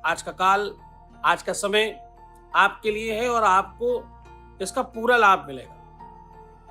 आज का काल, आज का समय आपके लिए है और आपको इसका पूरा लाभ मिलेगा।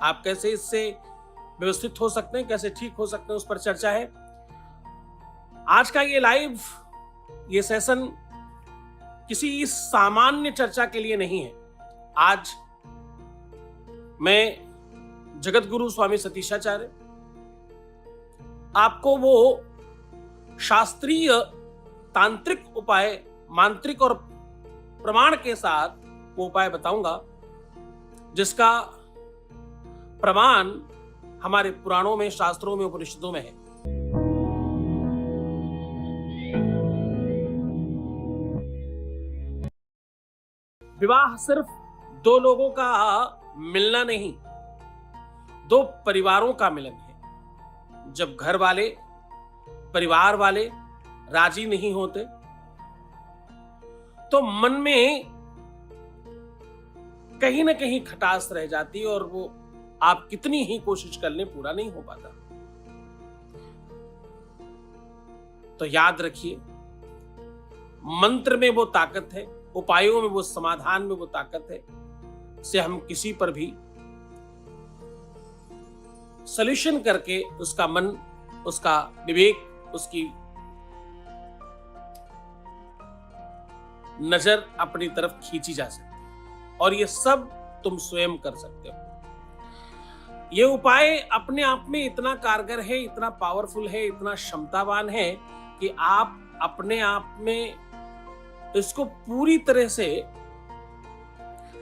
आप कैसे इससे व्यवस्थित हो सकते हैं, कैसे ठीक हो सकते हैं, उस पर चर्चा है। आज का ये सेशन किसी सामान्य चर्चा के लिए नहीं है। आज मैं जगत गुरु स्वामी सतीशाचार्य आपको वो शास्त्रीय तांत्रिक उपाय, मांत्रिक और प्रमाण के साथ वो उपाय बताऊंगा जिसका प्रमाण हमारे पुराणों में, शास्त्रों में, उपनिषदों में है। विवाह सिर्फ दो लोगों का मिलना नहीं, दो परिवारों का मिलन है। जब घर वाले, परिवार वाले राजी नहीं होते तो मन में कहीं ना कहीं खटास रह जाती है और वो आप कितनी ही कोशिश कर लें पूरा नहीं हो पाता। तो याद रखिए, मंत्र में वो ताकत है, उपायों में वो समाधान में वो ताकत है, से हम किसी पर भी सॉल्यूशन करके उसका मन, उसका विवेक, उसकी नजर अपनी तरफ खींची जा सकती है। और ये सब तुम स्वयं कर सकते हो। ये उपाय अपने आप में इतना कारगर है, इतना पावरफुल है, इतना क्षमतावान है कि आप अपने आप में इसको पूरी तरह से,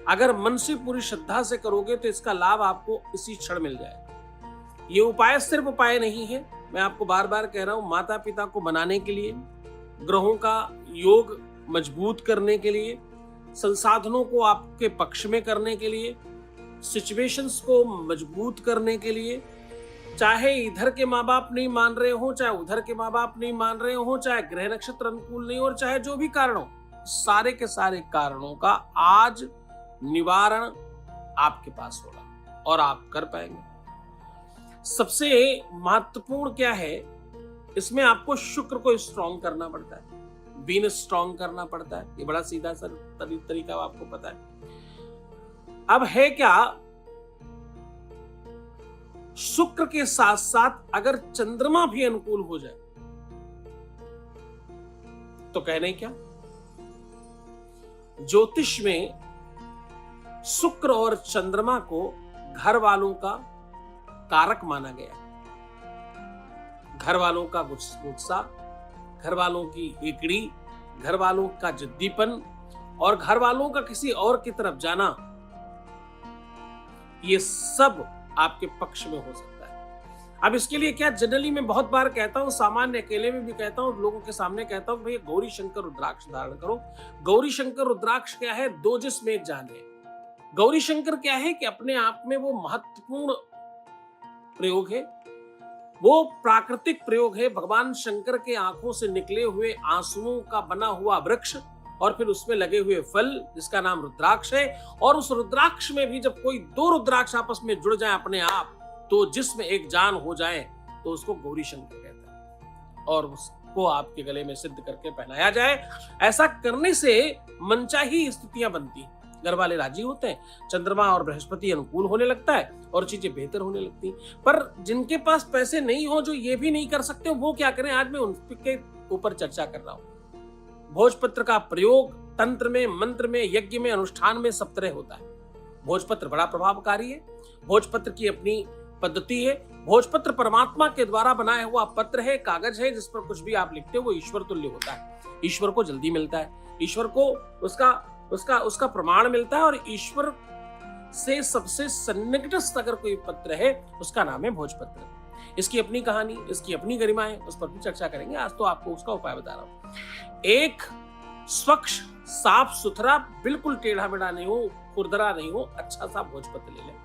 अगर मन से पूरी श्रद्धा से करोगे तो इसका लाभ आपको इसी क्षण मिल जाएगा। ये उपाय सिर्फ उपाय नहीं है, मैं आपको बार बार कह रहा हूं, माता पिता को बनाने के लिए, ग्रहों का योग मजबूत करने के लिए, संसाधनों को आपके पक्ष में करने के लिए, सिचुएशंस को मजबूत करने के लिए, चाहे इधर के माँ बाप नहीं मान रहे हो, चाहे उधर के माँ बाप नहीं मान रहे हो, चाहे ग्रह नक्षत्र अनुकूल नहीं हो, और चाहे जो भी कारण हो, सारे के सारे कारणों का आज निवारण आपके पास होगा और आप कर पाएंगे। सबसे महत्वपूर्ण क्या है, इसमें आपको शुक्र को स्ट्रॉन्ग करना पड़ता है, वीनस स्ट्रॉन्ग करना पड़ता है। ये बड़ा सीधा सा तरीका आपको पता है। अब है क्या, शुक्र के साथ साथ अगर चंद्रमा भी अनुकूल हो जाए तो कहने क्या, ज्योतिष में शुक्र और चंद्रमा को घर वालों का कारक माना गया। घर वालों का गुस्सा, घर वालों की एकड़ी, घर वालों का जिद्दीपन और घर वालों का किसी और की तरफ जाना, ये सब आपके पक्ष में हो सकता है। अब इसके लिए क्या, जनरली मैं बहुत बार कहता हूं, सामान्य अकेले में भी कहता हूं, लोगों के सामने कहता हूं, भैया गौरी शंकर रुद्राक्ष धारण करो। गौरी शंकर रुद्राक्ष क्या है, दो जिस्म एक जान है। गौरी शंकर क्या है कि अपने आप में वो महत्वपूर्ण प्रयोग है, वो प्राकृतिक प्रयोग है। भगवान शंकर के आंखों से निकले हुए आंसुओं का बना हुआ वृक्ष और फिर उसमें लगे हुए फल, जिसका नाम रुद्राक्ष है। और उस रुद्राक्ष में भी जब कोई दो रुद्राक्ष आपस में जुड़ जाए अपने आप, तो जिसमें एक जान हो जाए, तो उसको गौरी शंकर कहते हैं और उसको आपके गले में सिद्ध करके पहनाया जाए। ऐसा करने से मनचाही स्थितियां बनती हैं, घर वाले राजी होते हैं, चंद्रमा और बृहस्पति अनुकूल होने लगता है और चीजें बेहतर होने लगती हैं। पर जिनके पास पैसे नहीं हो, जो ये भी नहीं कर सकते, वो क्या करें, आज मैं उनके ऊपर चर्चा कर रहा हूं। भोजपत्र का प्रयोग तंत्र में, मंत्र में, यज्ञ में, अनुष्ठान में सब तरह होता है। भोजपत्र बड़ा प्रभावकारी है, भोजपत्र की अपनी पद्धति है। भोजपत्र परमात्मा के द्वारा बनाया हुआ पत्र है, कागज है, जिस पर कुछ भी आप लिखते हो वो ईश्वर तुल्य होता है। ईश्वर को जल्दी मिलता है, ईश्वर को उसका प्रमाण मिलता है, और ईश्वर से सबसे सन्निकटस्थ अगर कोई पत्र है उसका नाम है भोजपत्र। इसकी अपनी कहानी, इसकी अपनी गरिमा है, उस पर भी चर्चा करेंगे। आज तो आपको उसका उपाय बता रहा हूं। एक स्वच्छ, साफ सुथरा, बिल्कुल टेढ़ा मेढ़ा नहीं हो, खुरदरा नहीं हो, अच्छा सा भोजपत्र ले लें।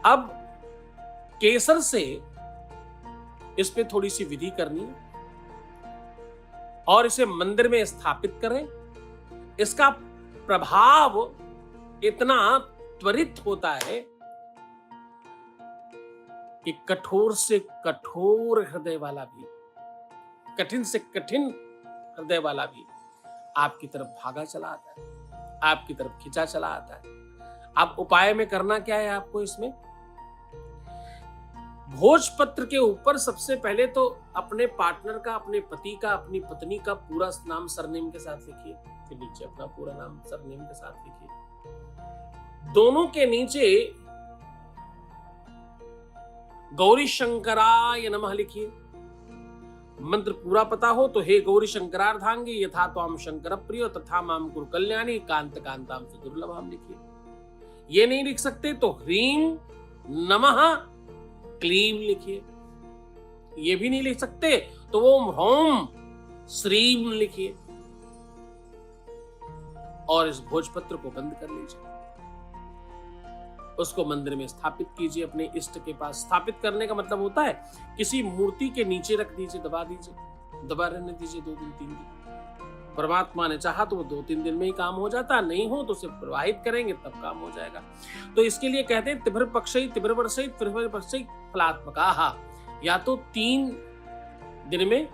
अब केसर से इस पे थोड़ी सी विधि करनी है और इसे मंदिर में स्थापित करें। इसका प्रभाव इतना त्वरित होता है कि कठोर से कठोर हृदय वाला भी, कठिन से कठिन हृदय वाला भी आपकी तरफ भागा चला आता है, आपकी तरफ खिंचा चला आता है। अब उपाय में करना क्या है आपको इसमें? भोजपत्र के ऊपर सबसे पहले तो अपने पार्टनर का, अपने पति का, अपनी पत्नी का पूरा नाम सरनेम के साथ लिखिए, फिर नीचे अपना पूरा नाम सरनेम के साथ लिखिए। दोनों के नीचे गौरी शंकराय नमः लिखिए। मंत्र पूरा पता हो तो हे गौरी शंकरार्धांगी यथा त्वाम शंकर प्रियो तथा माम कुरु कल्याणी कांत कांताम सुदुर्लभम लिखिए। ये नहीं लिख सकते तो ह्रीम नमः क्लीम लिखिए। ये भी नहीं लिख सकते तो ओम ह्रौम श्रीम लिखिए और इस भोजपत्र को बंद कर लीजिए। उसको मंदिर में स्थापित कीजिए, अपने इष्ट के पास। स्थापित करने का मतलब होता है किसी मूर्ति के नीचे रख दीजिए, दबा दीजिए, दबा रहने दीजिए 2 दिन 3 दिन। परमात्मा ने चाहा तो वो 2-3 दिन में ही काम हो जाता, नहीं हो तो उसे प्रवाहित करेंगे तब काम हो जाएगा। तो इसके लिए कहते हैं तिभ्र पक्षई तिभ्र वर्षई तिभ्र पक्षई फलात्मका, या तो 3 दिन में,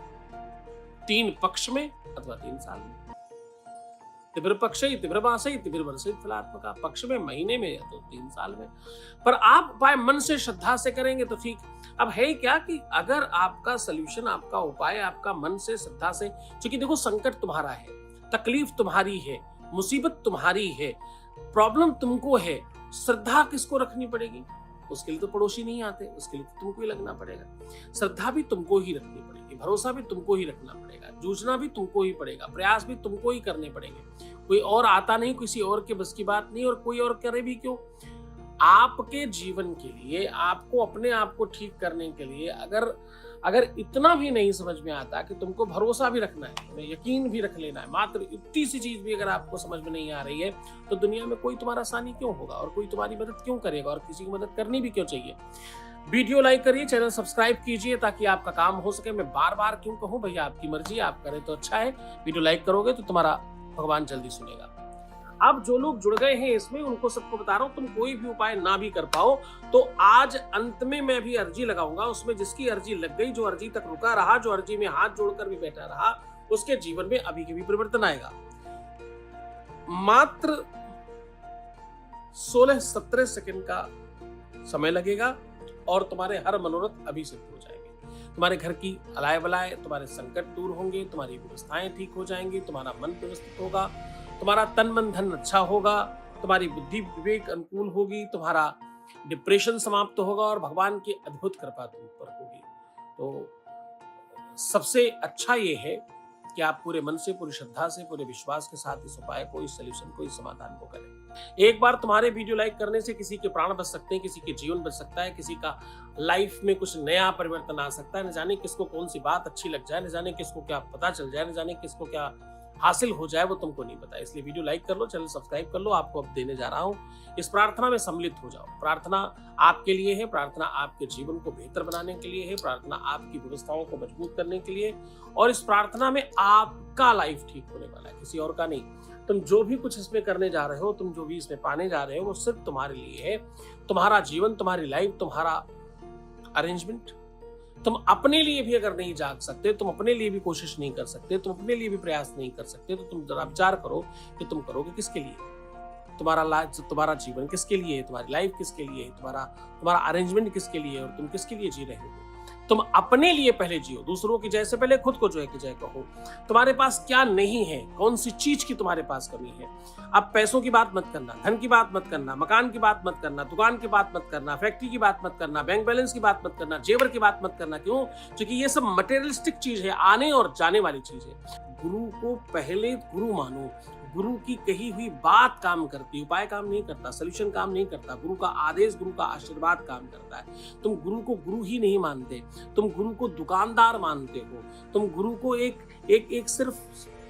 3 पक्ष में अथवा 3 साल में। तिभ्र पक्षई तिभ्र मासई तिभ्र वर्षई फलात्मका, पक्ष में, महीने में या तो 3 साल में। पर आप उपाय मन से श्रद्धा से करेंगे तो ठीक। अब है क्या कि अगर आपका सलूशन, आपका उपाय आपका मन से श्रद्धा से, क्योंकि देखो संकट तुम्हारा है, तकलीफ तुम्हारी है, मुसीबत तुम्हारी है, प्रॉब्लम तुमको है, श्रद्धा किसको रखनी पड़ेगी? उसके लिए तो पड़ोसी नहीं आते, उसके लिए तो तुमको ही लगना पड़ेगा। श्रद्धा भी तुमको ही रखनी पड़ेगी, भरोसा भी तुमको ही रखना पड़ेगा, जूझना भी तुमको ही पड़ेगा, प्रयास भी तुमको ही करने पड़ेंगे। कोई और आता नहीं, किसी और के बस की बात नहीं, और कोई और करे भी क्यों? आपके जीवन के लिए, आपको अपने आप को ठीक करने के लिए अगर इतना भी नहीं समझ में आता कि तुमको भरोसा भी रखना है, तुम्हें यकीन भी रख लेना है, मात्र इतनी सी चीज भी अगर आपको समझ में नहीं आ रही है तो दुनिया में कोई तुम्हारा सानी क्यों होगा और कोई तुम्हारी मदद क्यों करेगा और किसी की मदद करनी भी क्यों चाहिए? वीडियो लाइक करिए, चैनल सब्सक्राइब कीजिए ताकि आपका काम हो सके। मैं बार बार क्यों कहूं भैया, आपकी मर्जी, आप करें तो अच्छा है। वीडियो लाइक करोगे तो तुम्हारा भगवान जल्दी सुनेगा। अब जो लोग जुड़ गए हैं इसमें, उनको सबको बता रहा हूं, तुम कोई भी उपाय ना भी कर पाओ तो आज अंत में मैं भी अर्जी लगाऊंगा, उसमें जिसकी अर्जी लग गई, जो अर्जी तक रुका रहा, जो अर्जी में हाथ जोड़कर भी बैठा रहा, उसके जीवन में अभी के भी परिवर्तन आएगा। मात्र 16-17 सेकंड का समय लगेगा और तुम्हारे हर मनोरथ अभी सिद्ध हो जाएंगे। तुम्हारे घर की अलाय बलाय, तुम्हारे संकट दूर होंगे, तुम्हारी व्यवस्थाएं ठीक हो जाएंगी, तुम्हारा मन व्यवस्थित होगा, तुम्हारा तन मन धन अच्छा होगा, तुम्हारी बुद्धि विवेक अनुकूल होगी, तुम्हारा डिप्रेशन समाप्त होगा और भगवान की अद्भुत कृपा तुम पर होगी। तो सबसे अच्छा ये है कि आप पूरे मन से, पूरी श्रद्धा से, पूरे विश्वास के साथ इस उपाय को, इस सॉल्यूशन को, इस समाधान को करें। एक बार तुम्हारे वीडियो लाइक करने से किसी के प्राण बच सकते हैं, किसी के जीवन बच सकता है, किसी का लाइफ में कुछ नया परिवर्तन आ सकता है। न जाने किसको कौन सी बात अच्छी लग जाए, न जाने किसको क्या पता चल जाए, न जाने किसको क्या हासिल हो जाए, वो तुमको नहीं पता। इसलिए वीडियो लाइक कर लो, चैनल सब्सक्राइब कर लो। आपको अब देने जा रहा हूं, इस प्रार्थना में सम्मिलित हो जाओ। प्रार्थना आपके लिए है, प्रार्थना आपके जीवन को बेहतर बनाने के लिए है, प्रार्थना आपकी व्यवस्थाओं को मजबूत करने के लिए, और इस प्रार्थना में आपका लाइफ ठीक होने वाला है, किसी और का नहीं। तुम जो भी कुछ इसमें करने जा रहे हो, तुम जो भी इसमें पाने जा रहे हो, वो सिर्फ तुम्हारे लिए है। तुम्हारा जीवन, तुम्हारी लाइफ, तुम्हारा अरेंजमेंट। तुम अपने लिए भी अगर नहीं जाग सकते, तुम अपने लिए भी कोशिश नहीं कर सकते, तुम अपने लिए भी प्रयास नहीं कर सकते, तो तुम जरा विचार करो कि तुम करोगे किसके लिए? तुम्हारा जीवन किसके लिए है? तुम्हारी लाइफ किसके लिए है? तुम्हारा अरेंजमेंट किसके लिए है? और तुम किसके लिए जी रहे हो? तुम अपने लिए पहले जियो, दूसरों की जय से पहले खुद को जो है कि जय कहो। तुम्हारे पास क्या नहीं है, कौन सी चीज की तुम्हारे पास कमी है? अब पैसों की बात मत करना, धन की बात मत करना, मकान की बात मत करना, दुकान की बात मत करना, फैक्ट्री की बात मत करना, बैंक बैलेंस की बात मत करना, जेवर की बात मत करना। क्यों? क्योंकि ये सब मटेरियलिस्टिक चीज है, आने और जाने वाली चीज है। गुरु को पहले गुरु मानो। गुरु की कही हुई बात काम करती है, उपाय काम नहीं करता, सॉल्यूशन काम नहीं करता। गुरु का आदेश, गुरु का आशीर्वाद काम करता है। तुम गुरु को गुरु ही नहीं मानते, तुम गुरु को दुकानदार मानते हो, तुम गुरु को एक सिर्फ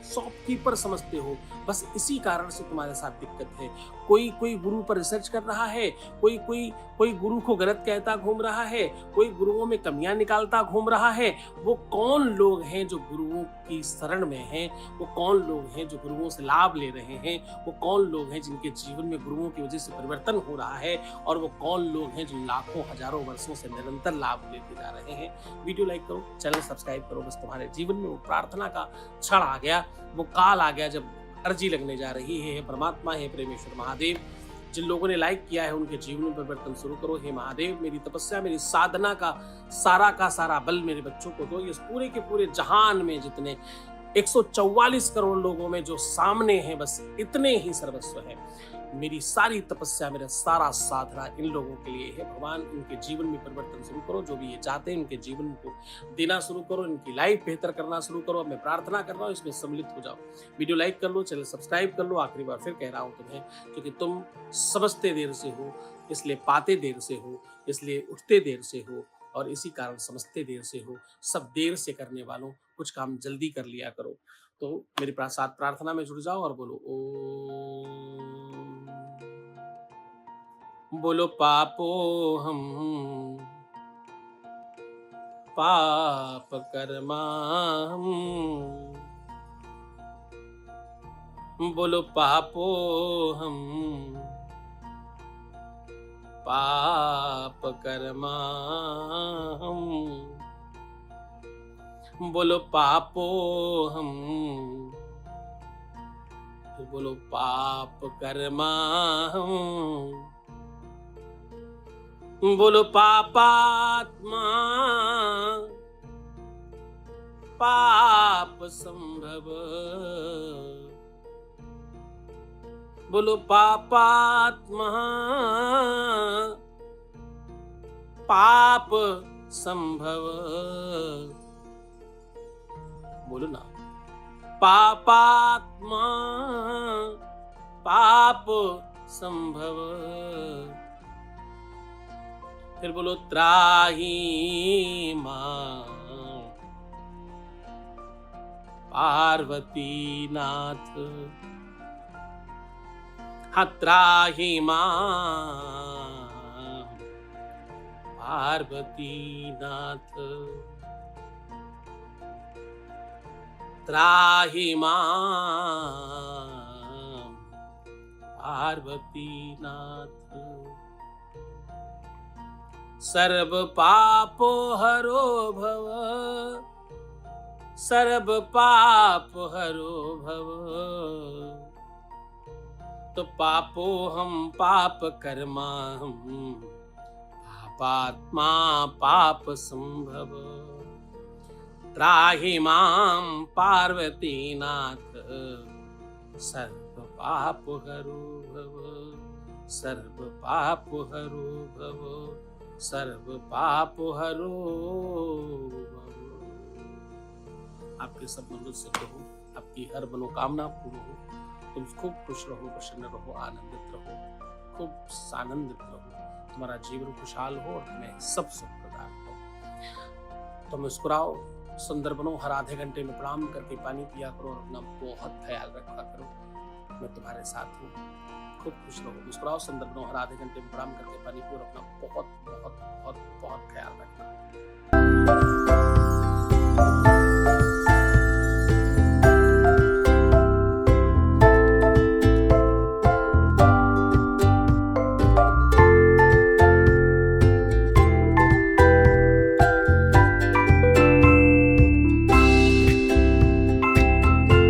शॉपकीपर समझते हो। बस इसी कारण से तुम्हारे साथ दिक्कत है। कोई कोई गुरु पर रिसर्च कर रहा है, कोई कोई कोई गुरु को गलत कहता घूम रहा है, कोई गुरुओं में कमियां निकालता घूम रहा है। वो कौन लोग हैं जो गुरुओं की शरण में हैं? वो कौन लोग हैं जो गुरुओं से लाभ ले रहे हैं? वो कौन लोग हैं जिनके जीवन में गुरुओं की वजह से परिवर्तन हो रहा है? और वो कौन लोग हैं जो लाखों हजारों वर्षों से निरंतर लाभ लेते जा रहे हैं? वीडियो लाइक करो, चैनल सब्सक्राइब करो। बस तुम्हारे जीवन में वो प्रार्थना का क्षण आ गया, वो काल आ गया जब अर्जी लगने जा रही है। हे परमात्मा, हे प्रेमेश्वर महादेव, जिन लोगों ने लाइक किया है उनके जीवन में परिवर्तन शुरू करो। हे महादेव, मेरी तपस्या, मेरी साधना का सारा बल मेरे बच्चों को दो। इस पूरे के पूरे जहान में जितने 144 करोड़ लोगों में जो सामने हैं, बस इतने ही सर्वस्व है। मेरी सारी तपस्या, मेरा सारा साधना इन लोगों के लिए है। भगवान, इनके जीवन में परिवर्तन शुरू करो। जो भी ये चाहते हैं उनके जीवन को देना शुरू करो, इनकी लाइफ बेहतर करना शुरू करो। अब मैं प्रार्थना कर रहा हूँ, इसमें सम्मिलित हो जाओ। वीडियो लाइक कर लो, चैनल सब्सक्राइब कर लो। आखिरी बार फिर कह रहा हूँ तुम्हें, क्योंकि तुम समझते देर से हो, इसलिए पाते देर से हो, इसलिए उठते देर से हो, और इसी कारण समझते देर से हो। सब देर से करने वालों, कुछ काम जल्दी कर लिया करो। तो मेरे साथ प्रार्थना में जुड़ जाओ और बोलो ओम। बोलो पापो हम, पाप कर्मा हम। बोलो पापो हम, पाप कर्मा हम। बोलो पापो हम, तो बोलो पाप कर्मा हम। बोलो पापात्मा, पाप संभव। बोलो पापात्मा, पाप संभव। बोलो ना, पापात्मा, पाप संभव। फिर बोलो त्राही मां, पार्वती नाथ। हाँ, त्राही मां, पार्वती नाथ। त्राही मां, पार्वती नाथ। सर्व पापो हरो भव, सर्व पाप हरो भव। तो पापो हम, पाप कर्मा हम, पापात्मा पाप संभव। त्राहि मां पार्वती नाथ, सर्व पाप हरो भव, सर्व पाप हरो भव, सर्व पाप हरो भव। आपके सब मनोरथ सिद्ध हो, आपकी हर मनोकामना पूर्ण हो। तुम खूब खुश रहो, प्रसन्न रहो, आनंदित रहो, खूब सानंदित रहो। तुम्हारा जीवन खुशहाल हो और तुम्हें सब सुख प्रदान हो। तो मुस्कुराओ, सुंदर बनो, हर आधे घंटे में प्रणाम करके पानी पिया करो और अपना बहुत ख्याल रखा करो। मैं तुम्हारे साथ हूँ। खूब खुश रहो, मुस्कुराओ, सुंदर बनो, हर आधे घंटे में प्रणाम करके पानी पियो और अपना बहुत बहुत बहुत बहुत ख्याल रखना।